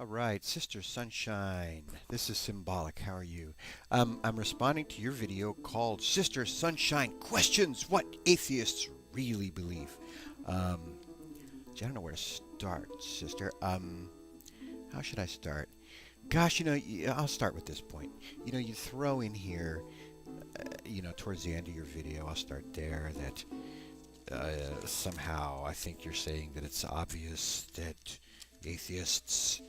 All right, Sister Sunshine. This is symbolic. How are you? I'm responding to your video called Sister Sunshine Questions What Atheists Really Believe. Um, I don't know where to start, sister. How should I start? Gosh, I'll start with this point. You throw in here, towards the end of your video, I'll start there, that somehow I think you're saying that it's obvious that atheists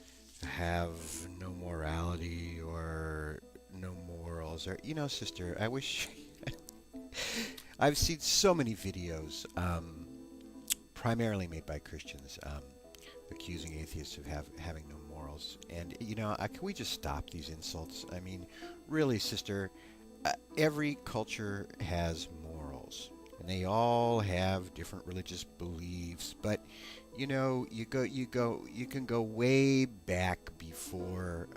have no morality or no morals. Or, sister, I wish I've seen so many videos, primarily made by Christians, accusing atheists of having no morals. And, can we just stop these insults? I mean, really, sister, every culture has morals, and they all have different religious beliefs. But you can go way back before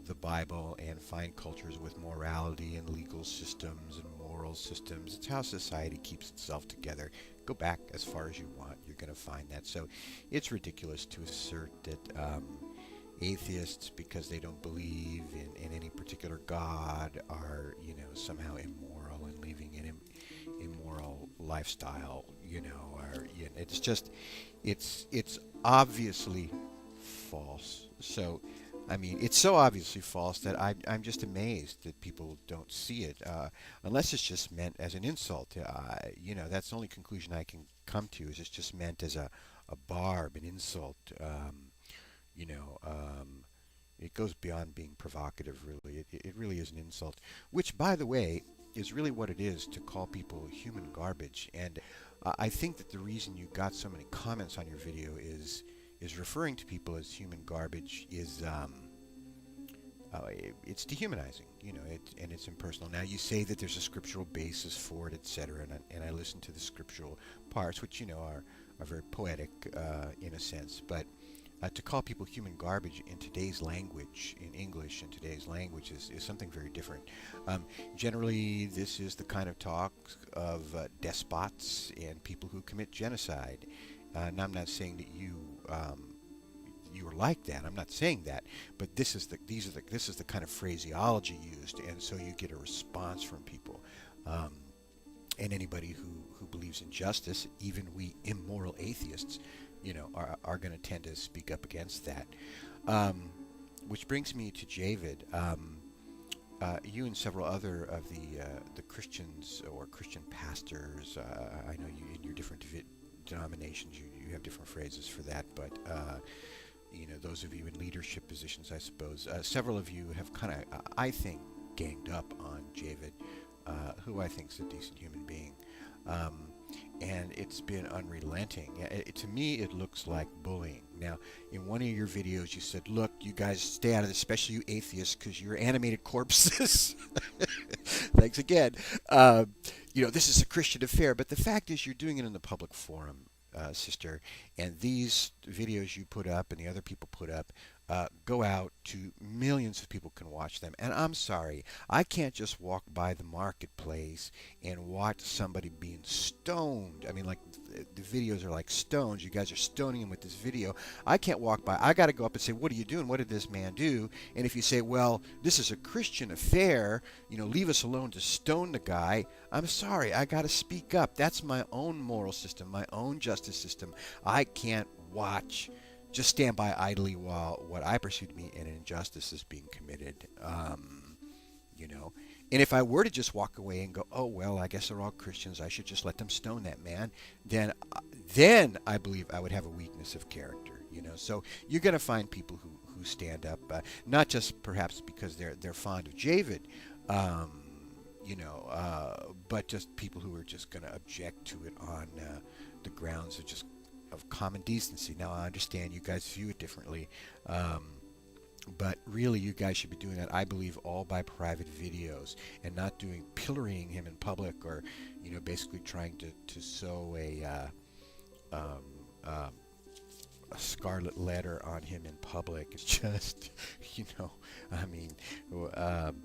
the Bible and find cultures with morality and legal systems and moral systems. It's how society keeps itself together. Go back as far as you want, you're going to find that. So it's ridiculous to assert that atheists, because they don't believe in any particular God, are somehow immoral and living an immoral lifestyle. It's just it's obviously false. So I mean, it's so obviously false that I'm just amazed that people don't see it, unless it's just meant as an insult. That's the only conclusion I can come to, is it's just meant as a barb, an insult. You know, um, it goes beyond being provocative, really. It really is an insult, which, by the way, is really what it is to call people human garbage. And I think that the reason you got so many comments on your video is referring to people as human garbage is it's dehumanizing, and it's impersonal. Now you say that there's a scriptural basis for it, etc., and I listen to the scriptural parts, which are very poetic in a sense, but to call people human garbage in today's language, in English, in today's language, is something very different. Generally, this is the kind of talk of despots and people who commit genocide. And I'm not saying that you are like that. I'm not saying that, but this is the kind of phraseology used, and so you get a response from people. Um, and anybody who believes in justice, even we immoral atheists, are going to tend to speak up against that. Um, which brings me to Javid. You and several other of the Christians or Christian pastors, I know you in your different denominations, you have different phrases for that, but those of you in leadership positions, I suppose, several of you have kind of, I think, ganged up on Javid, who I think is a decent human being. Um, and it's been unrelenting. To me, it looks like bullying. Now, in one of your videos, you said, "Look, you guys stay out of this, especially you atheists, because you're animated corpses." Thanks again. This is a Christian affair, but the fact is, you're doing it in the public forum, sister. And these videos you put up and the other people put up go out to millions of people can watch them. And I'm sorry, I can't just walk by the marketplace and watch somebody being stoned. I mean, like the videos are like stones. You guys are stoning him with this video. I can't walk by. I got to go up and say, "What are you doing? What did this man do?" And if you say, "Well, this is a Christian affair, leave us alone to stone the guy," I'm sorry, I got to speak up. That's my own moral system, my own justice system. I can't just stand by idly while what I perceive to be an injustice is being committed. You know, and if I were to just walk away and go, "Oh well, I guess they're all Christians. I should just let them stone that man," then I believe I would have a weakness of character. So you're going to find people who stand up, not just perhaps because they're fond of Javid. Um, but just people who are just going to object to it on the grounds of common decency. Now I understand you guys view it differently, but really you guys should be doing that, I believe, all by private videos and not doing pillorying him in public, or basically trying to sow um, um, a scarlet letter on him in public. It's just I mean, um,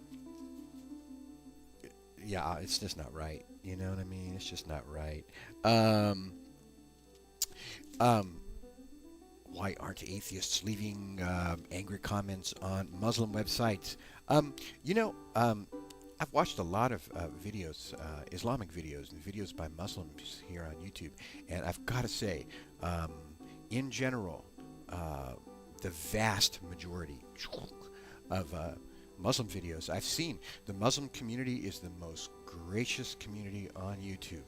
yeah, it's just not right. You know what I mean? It's just not right. Um, um, why aren't atheists leaving angry comments on Muslim websites? Um, you know, um, I've watched a lot of videos, Islamic videos, and videos by Muslims here on YouTube, and I've got to say, um, in general, uh, the vast majority of Muslim videos I've seen, the Muslim community is the most gracious community on YouTube.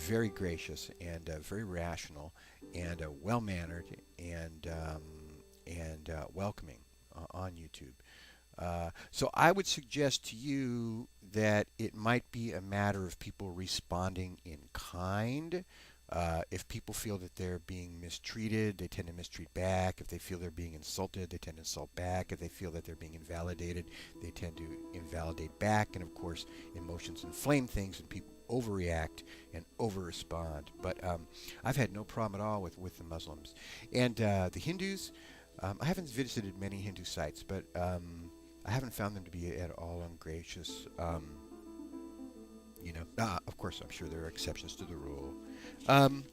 Very gracious and very rational and well mannered and welcoming on YouTube. So I would suggest to you that it might be a matter of people responding in kind. If people feel that they're being mistreated, they tend to mistreat back. If they feel they're being insulted, they tend to insult back. If they feel that they're being invalidated, they tend to invalidate back. And of course, emotions inflame things, and people overreact and over-respond. But I've had no problem at all with the Muslims. And the Hindus, I haven't visited many Hindu sites, but I haven't found them to be at all ungracious. Of course, I'm sure there are exceptions to the rule. Um,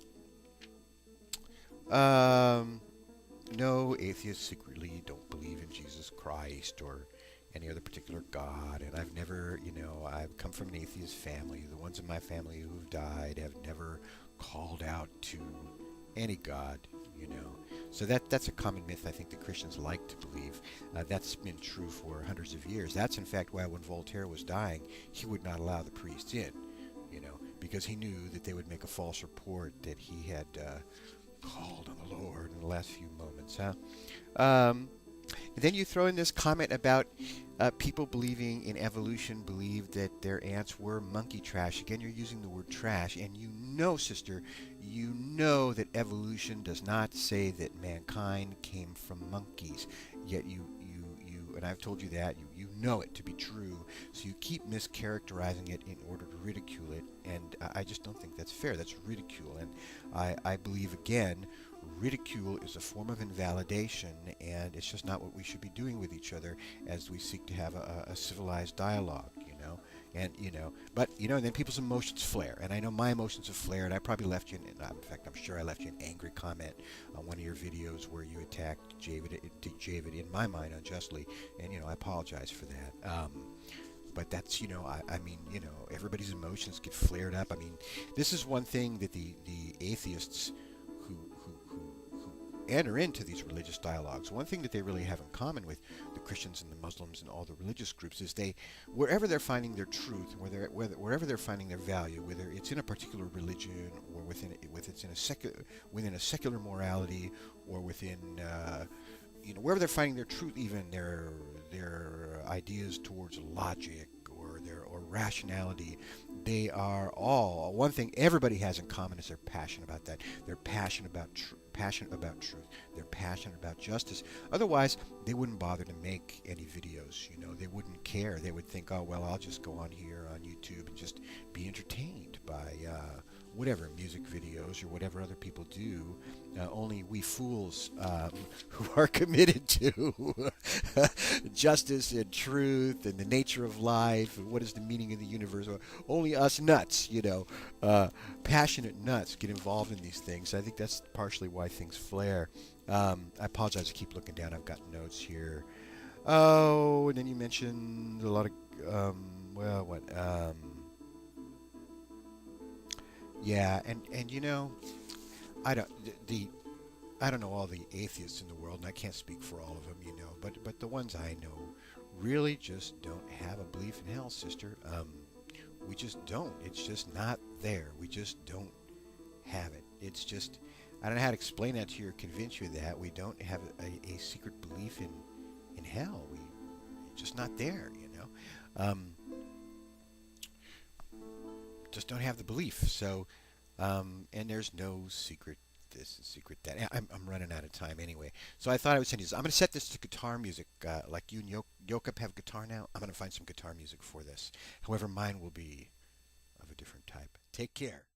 um, no, atheists secretly don't believe in Jesus Christ or any other particular God, and I've never, I've come from an atheist family. The ones in my family who've died have never called out to any God, you know. So that's a common myth I think the Christians like to believe. That's been true for hundreds of years. That's in fact why when Voltaire was dying, he would not allow the priests in, because he knew that they would make a false report that he had called on the Lord in the last few moments. Huh? And then you throw in this comment about people believing in evolution believe that their ants were monkey trash. Again, you're using the word trash, and sister, you know that evolution does not say that mankind came from monkeys. Yet and I've told you that, you know it to be true, so you keep mischaracterizing it in order to ridicule it, and I just don't think that's fair. That's ridicule, and I believe, again, ridicule is a form of invalidation, and it's just not what we should be doing with each other as we seek to have a civilized dialogue, but then people's emotions flare, and I know my emotions have flared. I probably left you, in fact, I'm sure I left you an angry comment on one of your videos where you attacked Javid in my mind unjustly, and I apologize for that. But that's, everybody's emotions get flared up. I mean, this is one thing that the atheists who enter into these religious dialogues, one thing that they really have in common with the Christians and the Muslims and all the religious groups is wherever they're finding their truth, wherever they're finding their value, whether it's in a particular religion or within a secular morality or within wherever they're finding their truth, even their ideas towards logic or rationality, they are all one thing everybody has in common is they're passionate about that. They're passionate about truth. They're passionate about justice. Otherwise, they wouldn't bother to make any videos. They wouldn't care. They would think, oh well, I'll just go on here on YouTube and just be entertained by whatever music videos or whatever other people do. Only we fools who are committed to justice and truth and the nature of life and what is the meaning of the universe. Only us nuts, passionate nuts get involved in these things. I think that's partially why things flare. I apologize. I keep looking down. I've got notes here. Oh, and then you mentioned a lot of yeah, and I don't know all the atheists in the world, and I can't speak for all of them, but the ones I know really just don't have a belief in hell, sister. We just don't. It's just not there. We just don't have it. It's just, I don't know how to explain that to you or convince you that we don't have a secret belief in hell. It's just not there, just don't have the belief. So, and there's no secret this and secret that. I'm running out of time anyway. So I thought I would send you this. I'm going to set this to guitar music. Like you and Yokap have guitar now. I'm going to find some guitar music for this. However, mine will be of a different type. Take care.